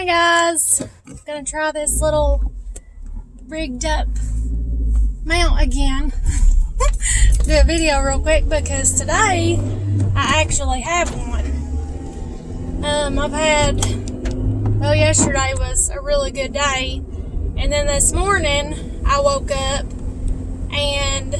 Hi guys, I'm gonna try this little rigged up mount again. Do a video real quick because today I actually have one. Yesterday was a really good day, and then this morning I woke up and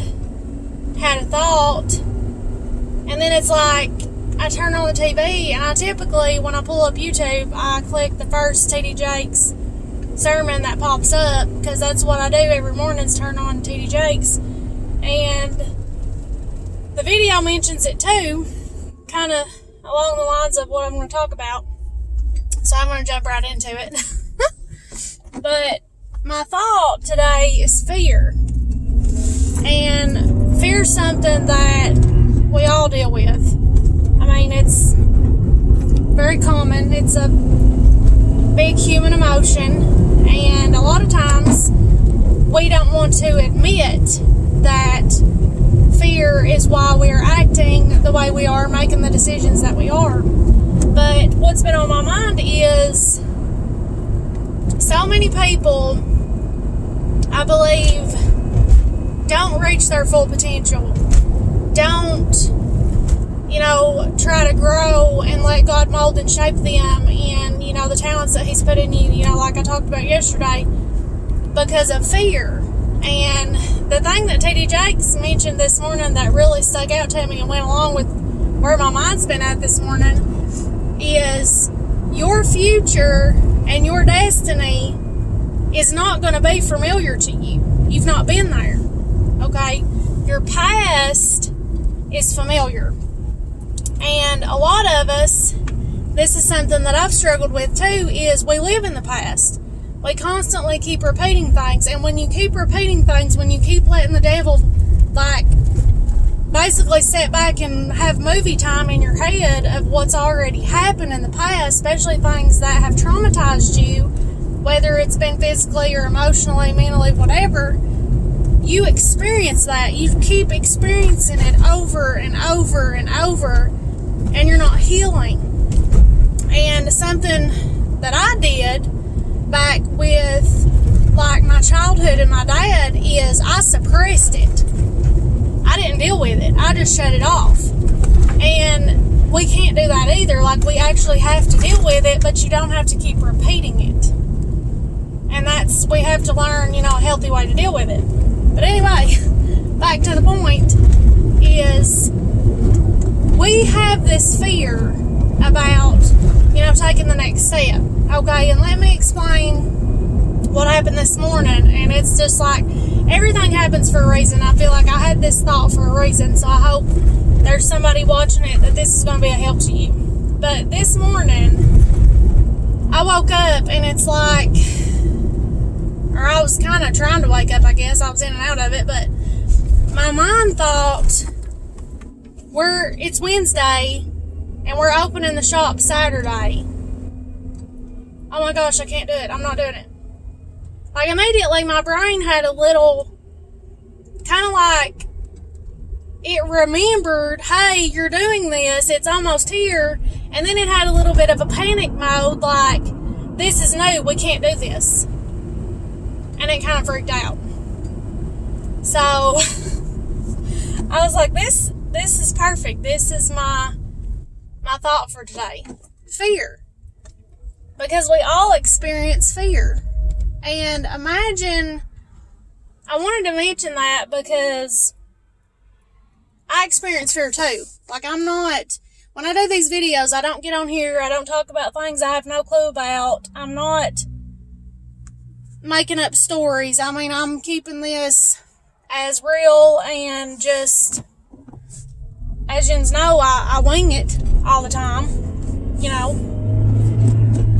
had a thought, and then it's like I turn on the TV, and I typically, when I pull up YouTube, I click the first T.D. Jakes sermon that pops up, because that's what I do every morning is turn on T.D. Jakes, and the video mentions it too, kind of along the lines of what I'm going to talk about, so I'm going to jump right into it. But my thought today is fear, and fear is something that we all deal with. I mean, it's very common. It's a big human emotion, and a lot of times we don't want to admit that fear is why we are acting the way we are, making the decisions that we are. But what's been on my mind is so many people, I believe, don't reach their full potential. Don't try to grow and let God mold and shape them in, the talents that He's put in you, like I talked about yesterday, because of fear. And the thing that T.D. Jakes mentioned this morning that really stuck out to me and went along with where my mind's been at this morning is your future and your destiny is not going to be familiar to you. You've not been there, okay? Your past is familiar. And a lot of us, this is something that I've struggled with too, is we live in the past. We constantly keep repeating things, and when you keep repeating things, when you keep letting the devil, basically sit back and have movie time in your head of what's already happened in the past, especially things that have traumatized you, whether it's been physically or emotionally, mentally, whatever, you experience that. You keep experiencing it over and over and over, and you're not healing. And something that I did back with my childhood and my dad is I suppressed it. I didn't deal with it. I just shut it off. And we can't do that either. We actually have to deal with it, but you don't have to keep repeating it. And we have to learn, a healthy way to deal with it. But anyway, back to the point is we have this fear about, taking the next step. Okay, and let me explain what happened this morning. And it's just everything happens for a reason. I feel like I had this thought for a reason, so I hope there's somebody watching it that this is going to be a help to you. But this morning, I woke up and it's I was kind of trying to wake up, I guess. I was in and out of it, but my mind thought, it's Wednesday, and we're opening the shop Saturday. Oh my gosh, I can't do it. I'm not doing it. Immediately, my brain had a little, it remembered, hey, you're doing this, it's almost here, and then it had a little bit of a panic mode, this is new, we can't do this. And it kind of freaked out. So, I was like, this is perfect. This is my thought for today. Fear. Because we all experience fear. And imagine, I wanted to mention that because I experience fear too. When I do these videos, I don't get on here, I don't talk about things I have no clue about. I'm not making up stories. I'm keeping this as real and just, as you know, I wing it all the time,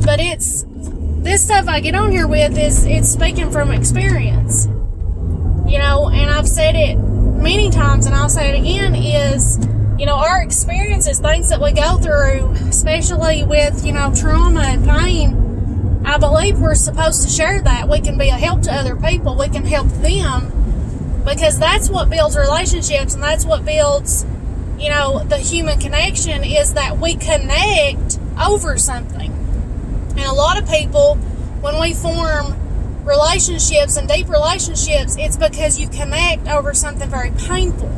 But this stuff I get on here with it's speaking from experience, and I've said it many times and I'll say it again is, our experiences, things that we go through, especially with, trauma and pain, I believe we're supposed to share that. We can be a help to other people. We can help them because that's what builds relationships, and that's what builds, the human connection, is that we connect over something. And a lot of people, when we form relationships and deep relationships, it's because you connect over something very painful.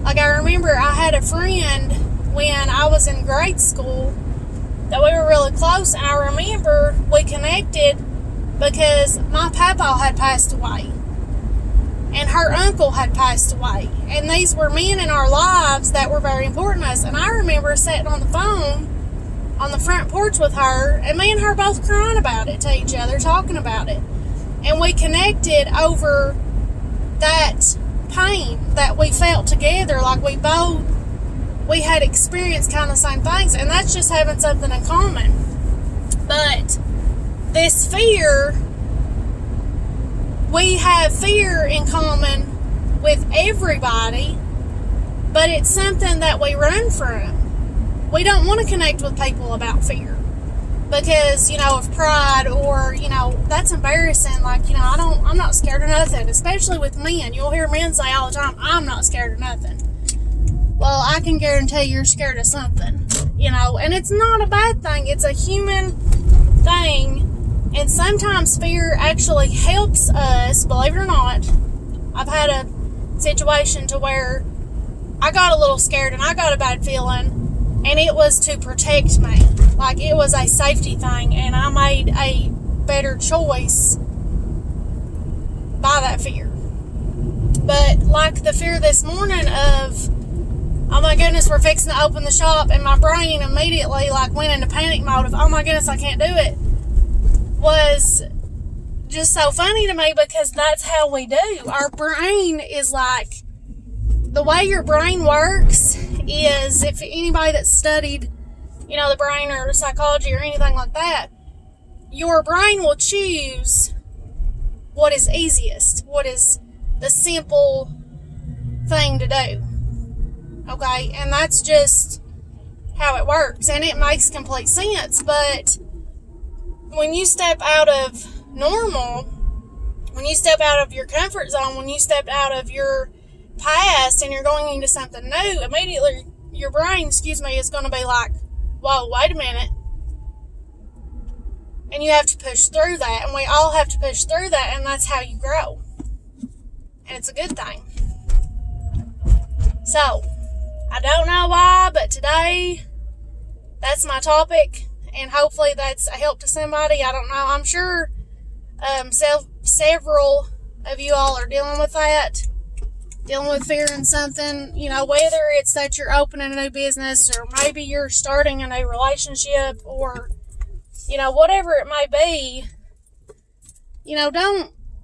Like, I remember I had a friend when I was in grade school that we were really close, and I remember we connected because my papa had passed away and her uncle had passed away, and these were men in our lives that were very important to us. And I remember sitting on the phone on the front porch with her, and me and her both crying about it to each other, talking about it, and we connected over that pain that we felt together. Like, we had experienced kind of the same things, and that's just having something in common. But this fear, we have fear in common with everybody, but it's something that we run from. We don't want to connect with people about fear because, of pride, or, that's embarrassing. Like, I'm not scared of nothing, especially with men. You'll hear men say all the time, I'm not scared of nothing. Well, I can guarantee you're scared of something, and it's not a bad thing. It's a human thing. And sometimes fear actually helps us, believe it or not. I've had a situation to where I got a little scared and I got a bad feeling, and it was to protect me. Like, it was a safety thing, and I made a better choice by that fear. But like the fear this morning of, oh my goodness, we're fixing to open the shop, and my brain immediately went into panic mode of, oh my goodness, I can't do it, was just so funny to me, because that's how we do. Our brain is the way your brain works is, if anybody that's studied, the brain or psychology or anything like that, your brain will choose what is easiest, what is the simple thing to do. Okay? And that's just how it works. And it makes complete sense. But when you step out of normal, when you step out of your comfort zone, when you step out of your past and you're going into something new, immediately your brain, is going to be like, whoa, wait a minute. And you have to push through that, and we all have to push through that, and that's how you grow. And it's a good thing. So, I don't know why, but today, that's my topic, and hopefully that's a help to somebody. I don't know. I'm sure several of you all are dealing with that, dealing with fear in something, whether it's that you're opening a new business, or maybe you're starting a new relationship, or, whatever it may be.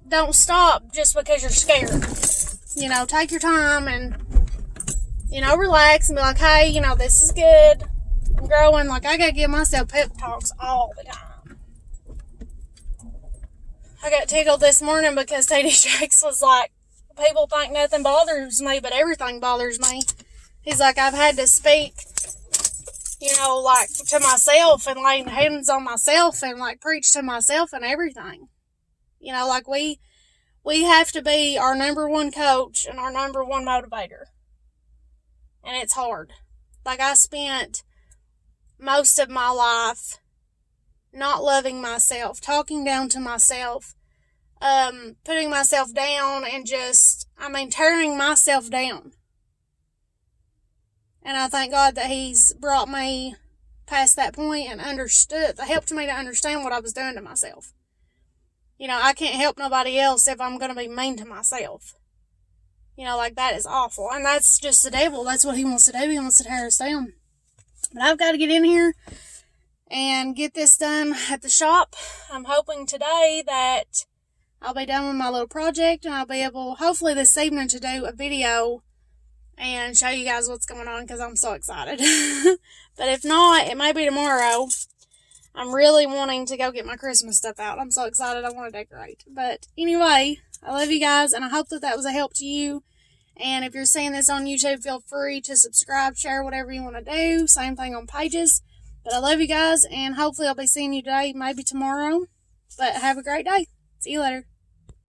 Don't stop just because you're scared. Take your time and, relax and be like, hey, this is good. I'm growing. I gotta give myself pep talks all the time. I got tickled this morning because T.D. Jakes was like, people think nothing bothers me, but everything bothers me. He's like, I've had to speak, to myself and lay hands on myself and, preach to myself and everything. We have to be our number one coach and our number one motivator. And it's hard. I spent most of my life not loving myself, talking down to myself, putting myself down, and just, tearing myself down. And I thank God that He's brought me past that point and helped me to understand what I was doing to myself. I can't help nobody else if I'm going to be mean to myself. That is awful. And that's just the devil. That's what he wants to do. He wants to tear us down. But I've got to get in here and get this done at the shop. I'm hoping today that I'll be done with my little project, and I'll be able, hopefully this evening, to do a video and show you guys what's going on, because I'm so excited. But if not, it may be tomorrow. I'm really wanting to go get my Christmas stuff out. I'm so excited. I want to decorate. But anyway, I love you guys, and I hope that was a help to you. And if you're seeing this on YouTube, feel free to subscribe, share, whatever you want to do. Same thing on pages. But I love you guys, and hopefully I'll be seeing you today, maybe tomorrow. But have a great day. See you later.